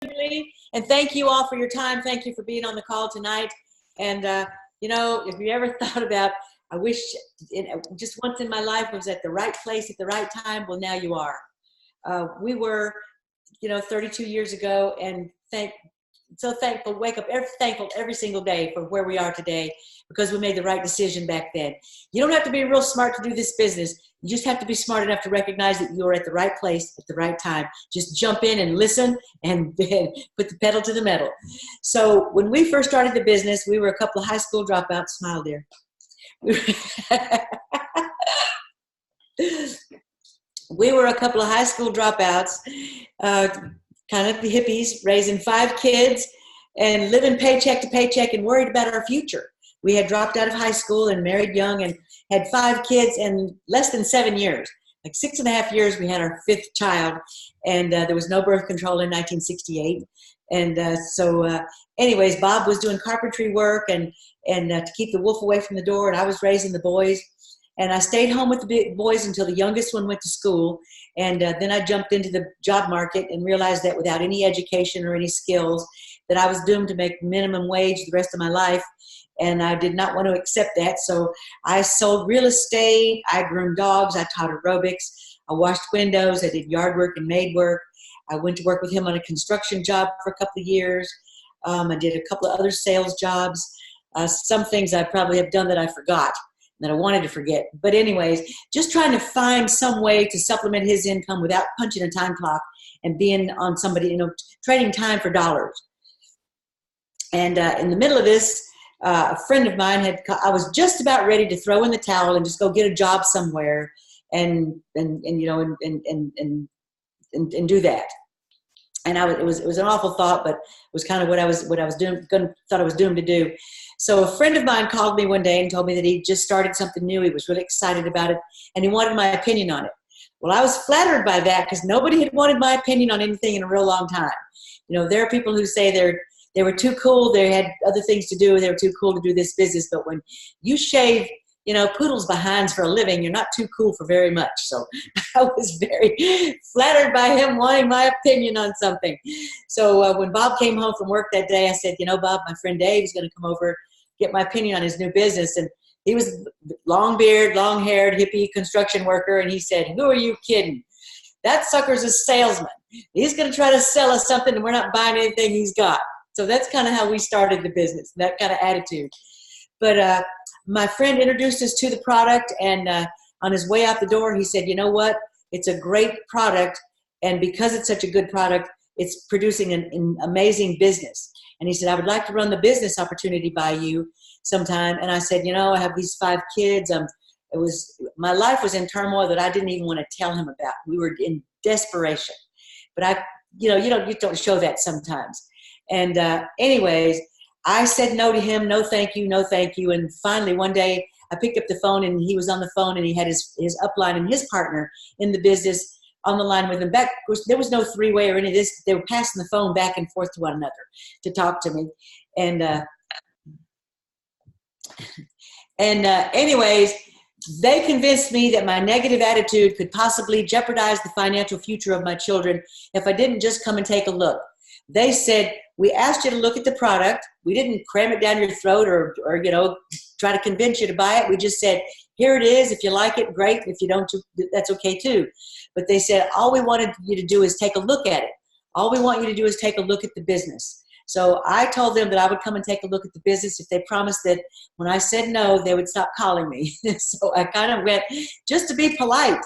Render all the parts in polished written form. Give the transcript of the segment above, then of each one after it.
Kimberly. And thank you all for your time. Thank you for being on the call tonight. And, you know, if you ever thought about, I wish just once in my life I was at the right place at the right time, well, now you are. We were, you know, 32 years ago, and so thankful, thankful every single day for where we are today, because we made the right decision back then. You don't have to be real smart to do this business. You just have to be smart enough to recognize that you're at the right place at the right time. Just jump in and listen and put the pedal to the metal. So when we first started the business, we were a couple of high school dropouts. Smile, dear. We were a couple of high school dropouts, kind of the hippies, raising 5 kids and living paycheck to paycheck and worried about our future. We had dropped out of high school and married young and had 5 kids in less than 7 years. Like 6.5 years, we had our 5th child, and there was no birth control in 1968. And anyways, Bob was doing carpentry work and to keep the wolf away from the door, and I was raising the boys. And I stayed home with the big boys until the youngest one went to school. And then I jumped into the job market and realized that without any education or any skills, that I was doomed to make minimum wage the rest of my life. And I did not want to accept that. So I sold real estate. I groomed dogs. I taught aerobics. I washed windows. I did yard work and maid work. I went to work with him on a construction job for a couple of years. I did a couple of other sales jobs. Some things I probably have done that I forgot, that I wanted to forget. But anyways, just trying to find some way to supplement his income without punching a time clock and being on somebody, you know, trading time for dollars. And in the middle of this, a friend of mine I was just about ready to throw in the towel and just go get a job somewhere and you know, and do that. And it was an awful thought, but it was kind of what I was thought I was doomed to do. So a friend of mine called me one day and told me that he just started something new. He was really excited about it, and he wanted my opinion on it. Well, I was flattered by that, because nobody had wanted my opinion on anything in a real long time. You know, there are people who say they were too cool, they had other things to do, they were too cool to do this business. But when you shave, you know, poodles' behinds for a living, you're not too cool for very much. So I was very flattered by him wanting my opinion on something. So when Bob came home from work that day, I said, you know, Bob, my friend Dave is going to come over, get my opinion on his new business. And he was long beard, long haired, hippie construction worker. And he said, who are you kidding? That sucker's a salesman. He's going to try to sell us something and we're not buying anything he's got. So that's kind of how we started the business, that kind of attitude. But my friend introduced us to the product, and on his way out the door, he said, you know what? It's a great product, and because it's such a good product, it's producing an amazing business. And he said, I would like to run the business opportunity by you sometime. And I said, you know, I have these 5 kids. My life was in turmoil that I didn't even want to tell him about. We were in desperation. But you don't show that sometimes. And anyways, I said no to him, no thank you, no thank you. And finally one day I picked up the phone, and he was on the phone, and he had his upline and his partner in the business on the line with him. Of course, there was no 3-way or any of this. They were passing the phone back and forth to one another to talk to me. And anyways, they convinced me that my negative attitude could possibly jeopardize the financial future of my children if I didn't just come and take a look. They said, we asked you to look at the product. We didn't cram it down your throat or you know, try to convince you to buy it. We just said, here it is. If you like it, great. If you don't, that's okay too. But they said, all we wanted you to do is take a look at it. All we want you to do is take a look at the business. So I told them that I would come and take a look at the business if they promised that when I said no, they would stop calling me. So I kind of went just to be polite.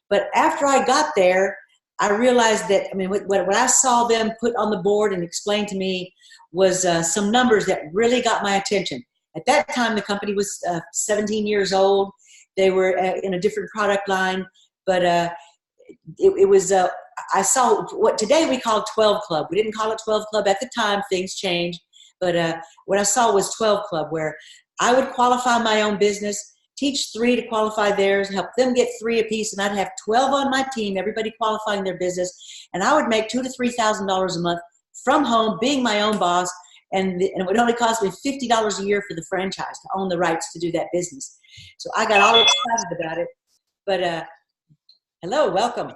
But after I got there, I realized that, I mean, what I saw them put on the board and explain to me was some numbers that really got my attention. At that time, the company was 17 years old. They were in a different product line, but it was, I saw what today we call 12 Club. We didn't call it 12 Club at the time, things changed, but what I saw was 12 Club, where I would qualify my own business, teach 3 to qualify theirs, help them get 3 apiece, and I'd have 12 on my team, everybody qualifying their business, and I would make $2,000 to $3,000 a month from home, being my own boss, and it would only cost me $50 a year for the franchise to own the rights to do that business. So I got all excited about it. But hello, welcome.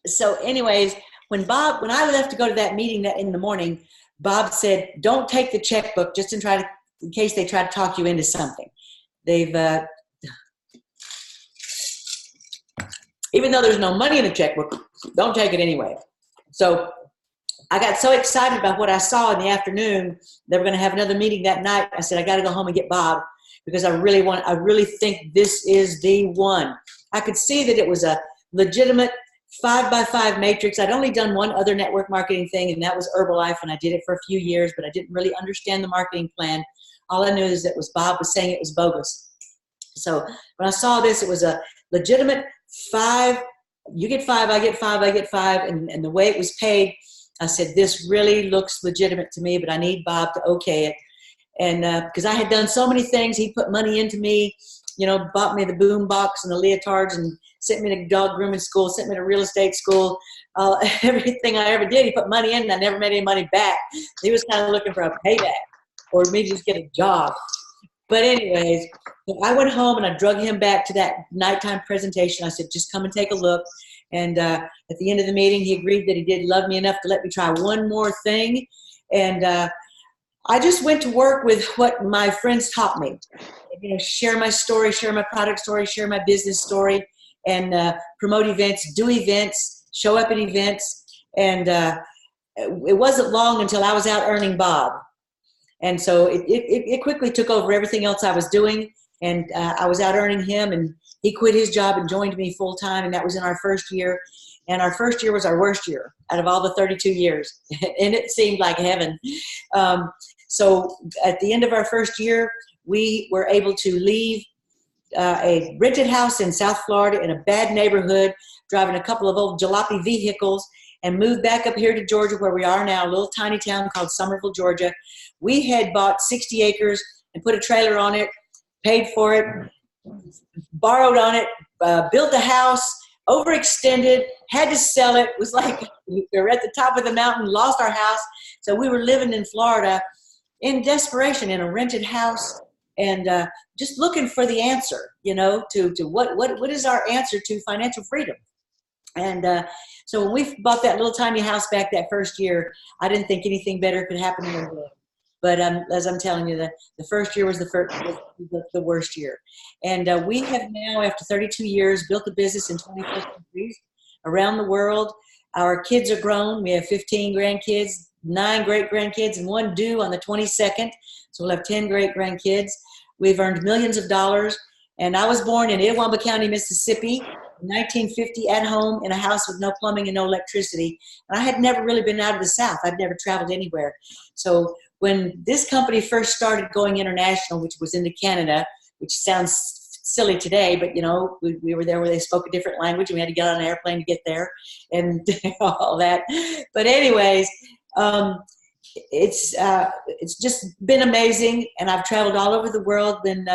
So anyways, When I left to go to that meeting that in the morning, Bob said, "Don't take the checkbook just in case they try to talk you into something. They've even though there's no money in the checkbook, don't take it anyway." So I got so excited about what I saw in the afternoon. They were going to have another meeting that night. I said, I got to go home and get Bob because I really think this is the one. I could see that it was a legitimate 5x5 matrix. I'd only done one other network marketing thing, and that was Herbalife, and I did it for a few years, but I didn't really understand the marketing plan. All I knew is that Bob was saying it was bogus. So when I saw this, it was a legitimate 5. You get 5, I get 5, I get 5, and the way it was paid, I said, this really looks legitimate to me, but I need Bob to okay it. And because I had done so many things, he put money into me, bought me the boom box and the leotards and sent me to dog grooming school, sent me to real estate school, everything I ever did, he put money in and I never made any money back. He was kind of looking for a payback or me to just get a job. But anyways, I went home and I drug him back to that nighttime presentation. I said, just come and take a look. And at the end of the meeting, he agreed that he did love me enough to let me try one more thing. And I just went to work with what my friends taught me. Share my story, share my product story, share my business story, and promote events, do events, show up at events. And it wasn't long until I was out earning Bob. And so it quickly took over everything else I was doing. And I was out earning him, and he quit his job and joined me full time. And that was in our first year. And our first year was our worst year out of all the 32 years. And it seemed like heaven. So at the end of our first year, we were able to leave a rented house in South Florida in a bad neighborhood, driving a couple of old jalopy vehicles, and move back up here to Georgia, where we are now, a little tiny town called Summerville, Georgia. We had bought 60 acres and put a trailer on it, paid for it, borrowed on it, built a house, overextended, had to sell it. It was like we were at the top of the mountain, lost our house. So we were living in Florida in desperation in a rented house and just looking for the answer, to what is our answer to financial freedom. And so when we bought that little tiny house back that first year, I didn't think anything better could happen in the world. But as I'm telling you, the first year was the worst year. And we have now, after 32 years, built a business in 24 countries around the world. Our kids are grown. We have 15 grandkids, 9 great-grandkids, and 1 due on the 22nd. So we'll have 10 great-grandkids. We've earned millions of dollars. And I was born in Itawamba County, Mississippi, in 1950, at home in a house with no plumbing and no electricity. And I had never really been out of the South. I'd never traveled anywhere. So when this company first started going international, which was into Canada, which sounds silly today, but we were there where they spoke a different language and we had to get on an airplane to get there and all that. But anyways, it's just been amazing. And I've traveled all over the world, been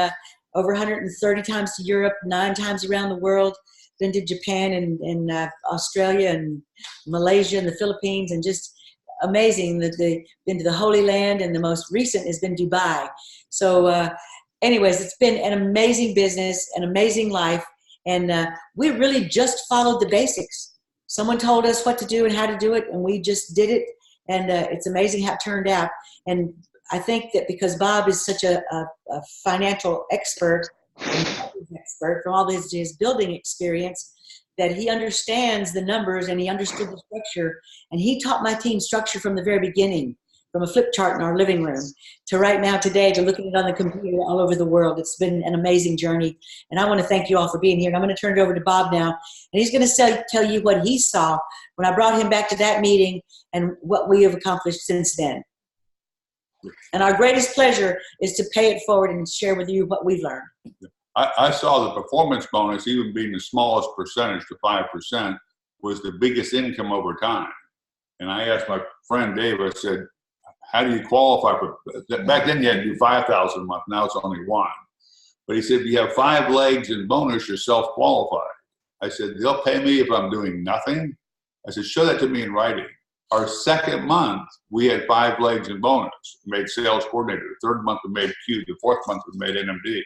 over 130 times to Europe, 9 times around the world, been to Japan and Australia and Malaysia and the Philippines, and just amazing that they've been to the Holy Land, and the most recent has been Dubai. So anyways, it's been an amazing business, an amazing life, and we really just followed the basics. Someone told us what to do and how to do it, and we just did it, and it's amazing how it turned out. And I think that because Bob is such a financial expert from all his building experience, that he understands the numbers and he understood the structure. And he taught my team structure from the very beginning, from a flip chart in our living room to right now today, to looking at it on the computer all over the world. It's been an amazing journey. And I want to thank you all for being here. And I'm going to turn it over to Bob now. And he's going to tell you what he saw when I brought him back to that meeting and what we have accomplished since then. And our greatest pleasure is to pay it forward and share with you what we've learned. I saw the performance bonus, even being the smallest percentage to 5%, was the biggest income over time. And I asked my friend Dave, I said, how do you qualify for, back then you had to do 5,000 a month, now it's only 1. But he said, if you have 5 legs in bonus, you're self-qualified. I said, they'll pay me if I'm doing nothing? I said, show that to me in writing. Our second month, we had 5 legs in bonus. We made sales coordinator. The third month, we made Q. The fourth month, we made NMD.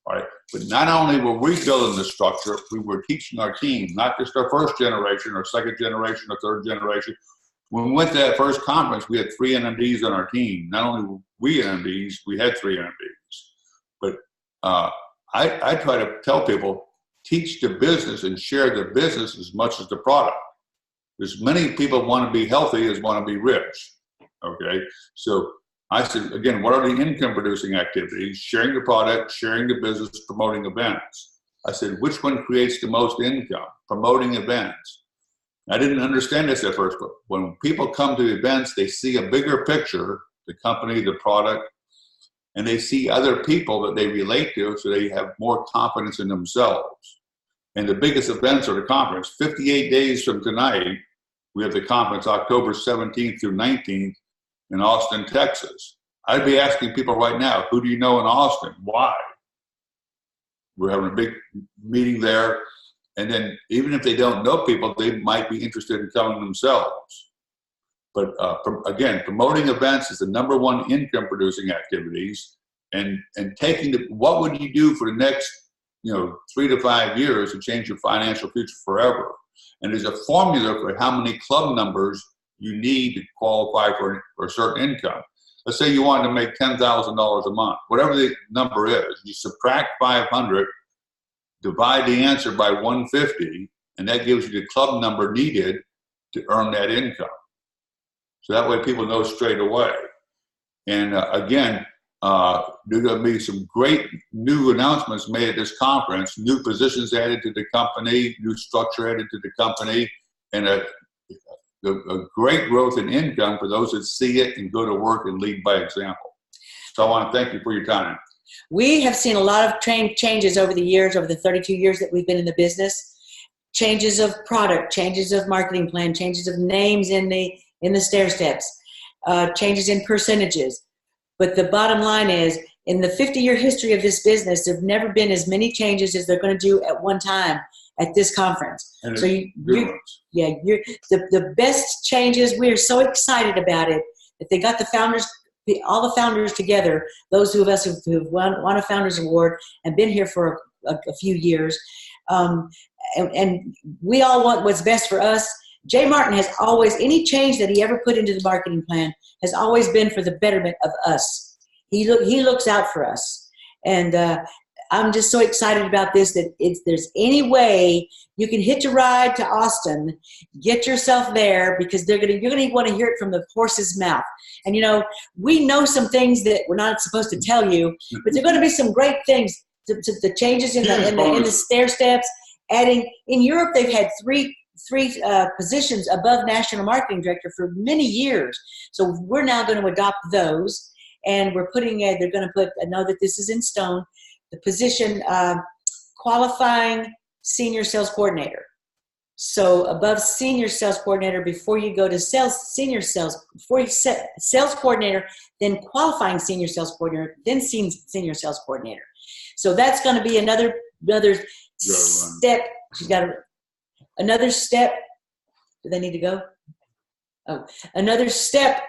All right. But not only were we building the structure, we were teaching our team, not just our first generation or second generation or third generation. When we went to that first conference, we had 3 NMDs on our team. Not only were we NMDs, we had 3 NMDs. But I try to tell people, teach the business and share the business as much as the product. There's many people want to be healthy as want to be rich. Okay. So I said, again, what are the income producing activities? Sharing the product, sharing the business, promoting events. I said, which one creates the most income? Promoting events. I didn't understand this at first, but when people come to events, they see a bigger picture, the company, the product, and they see other people that they relate to, so they have more confidence in themselves. And the biggest events are the conference. 58 days from tonight, we have the conference, October 17th through 19th in Austin, Texas. I'd be asking people right now, who do you know in Austin? Why? We're having a big meeting there. And then even if they don't know people, they might be interested in coming themselves. But again, promoting events is the #1 income producing activities. And taking what would you do for the next 3 to 5 years to change your financial future forever? And there's a formula for how many club numbers you need to qualify for a certain income. Let's say you wanted to make $10,000 a month, whatever the number is. You subtract 500, divide the answer by 150, and that gives you the club number needed to earn that income. So that way people know straight away. And again, there are going to be some great new announcements made at this conference, new positions added to the company, new structure added to the company, and a great growth in income for those that see it and go to work and lead by example. So I want to thank you for your time. We have seen a lot of changes over the years, over the 32 years that we've been in the business. Changes of product, changes of marketing plan, changes of names in the stair steps, changes in percentages. But the bottom line is, in the 50-year history of this business, there have never been as many changes as they're going to do at one time at this conference. And so you're the best changes. We're so excited about it that they got all the founders together, those of us who've won a Founders Award and been here for a few years. And we all want what's best for us. Jay Martin has always, any change that he ever put into the marketing plan has always been for the betterment of us. He looks out for us. And I'm just so excited about this, that if there's any way you can hitch a ride to Austin, get yourself there, because you're going to want to hear it from the horse's mouth. And we know some things that we're not supposed to tell you, but there are going to be some great things. The changes in the stair steps. Adding in Europe, they've had three positions above national marketing director for many years. So we're now going to adopt those, and they're going to put. I know that this is in stone. The position qualifying senior sales coordinator. So above senior sales coordinator, before you go to sales coordinator, then qualifying senior sales coordinator, then senior sales coordinator. So that's going to be another step. She's got another step. Do they need to go? Oh, another step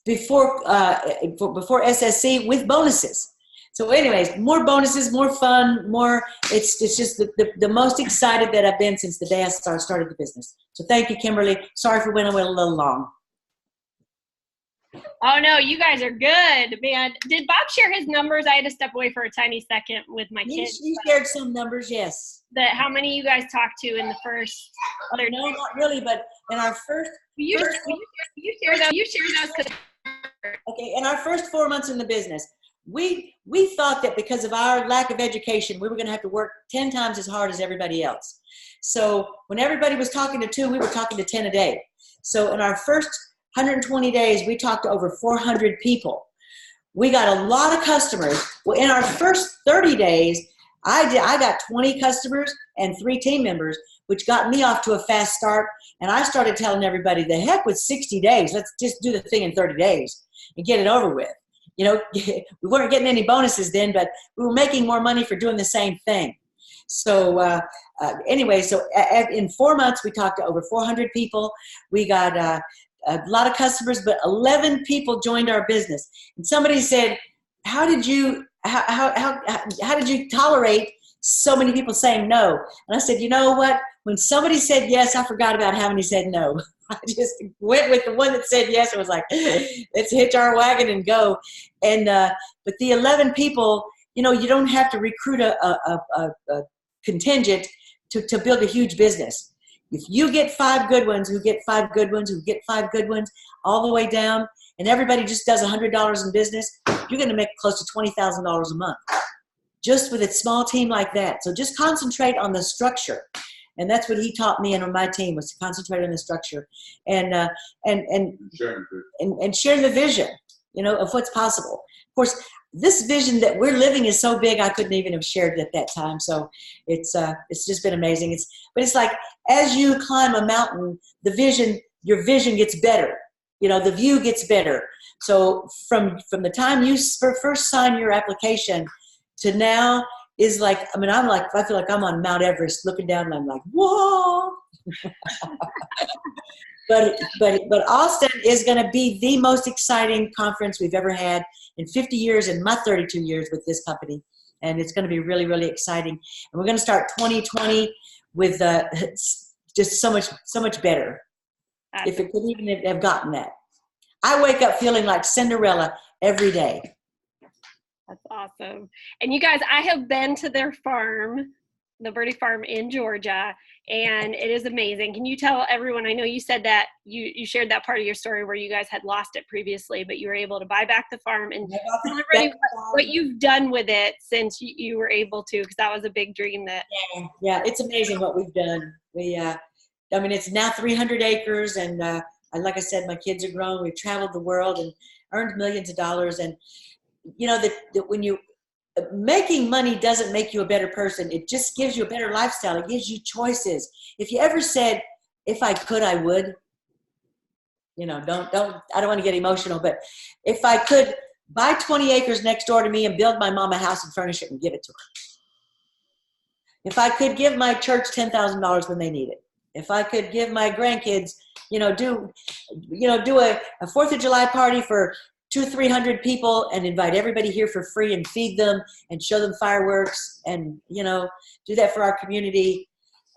before SSC with bonuses. So anyways, more bonuses, more fun, it's just the most excited that I've been since the day I started the business. So thank you, Kimberly. Sorry for when I went a little long. Oh, no, you guys are good, man. Did Bob share his numbers? I had to step away for a tiny second with my kids. You shared some numbers, yes. How many you guys talked to in the first? No, not really, but in our first. You share those. Okay, in our first 4 months in the business, we thought that because of our lack of education, we were going to have to work 10 times as hard as everybody else. So when everybody was talking to 2, we were talking to 10 a day. So in our first 120 days, we talked to over 400 people. We got a lot of customers. Well, in our first 30 days, I got 20 customers and 3 team members, which got me off to a fast start. And I started telling everybody, the heck with 60 days. Let's just do the thing in 30 days and get it over with. We weren't getting any bonuses then, but we were making more money for doing the same thing. So anyway, in 4 months, we talked to over 400 people. We got a lot of customers, but 11 people joined our business. And somebody said, how did you how did you tolerate so many people saying no? And I said, you know what? When somebody said yes, I forgot about how many said no. I just went with the one that said yes. It was like, let's hitch our wagon and go. And but the 11 people, you know, you don't have to recruit a contingent to build a huge business. If you get 5 good ones, who get 5 good ones, who get 5 good ones, all the way down, and everybody just does $100 in business, you're going to make close to $20,000 a month, just with a small team like that. So just concentrate on the structure. And that's what he taught me and on my team, was to concentrate on the structure and sharing the vision, you know, of what's possible. Of course, this vision that we're living is so big, I couldn't even have shared it at that time. So it's just been amazing. But it's like, as you climb a mountain, your vision gets better. You know, the view gets better. So from the time you first sign your application to now is like, I mean, I feel like I'm on Mount Everest looking down and I'm like, whoa. But Austin is going to be the most exciting conference we've ever had in 50 years and my 32 years with this company. And it's going to be really, really exciting. And we're going to start 2020 with just so much better. If it could even have gotten that. I wake up feeling like Cinderella every day. That's awesome. And you guys, I have been to their farm, the Burdick farm in Georgia, and it is amazing. Can you tell everyone, I know you said that you shared that part of your story where you guys had lost it previously, but you were able to buy back the farm, and tell everybody what you've done with it since you were able to, because that was a big dream that. Yeah, it's amazing what we've done. I mean, it's now 300 acres, and like I said, my kids are grown. We've traveled the world and earned millions of dollars. And you know that when you making money doesn't make you a better person. It just gives you a better lifestyle. It gives you choices. If you ever said, "If I could, I would," you know, I don't want to get emotional, but if I could buy 20 acres next door to me and build my mom a house and furnish it and give it to her. If I could give my church $10,000 when they need it. If I could give my grandkids, do a 4th of July party for 200-300 people and invite everybody here for free and feed them and show them fireworks and, do that for our community.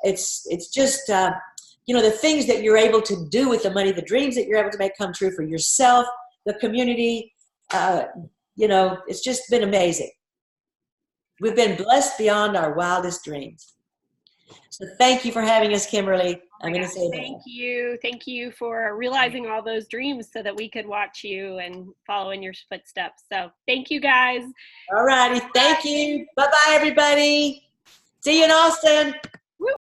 It's just, the things that you're able to do with the money, the dreams that you're able to make come true for yourself, the community, it's just been amazing. We've been blessed beyond our wildest dreams. So thank you for having us, Kimberly. I'm going to say thank you. Thank you for realizing all those dreams so that we could watch you and follow in your footsteps. So thank you, guys. All righty. Thank you. Bye-bye, everybody. See you in Austin.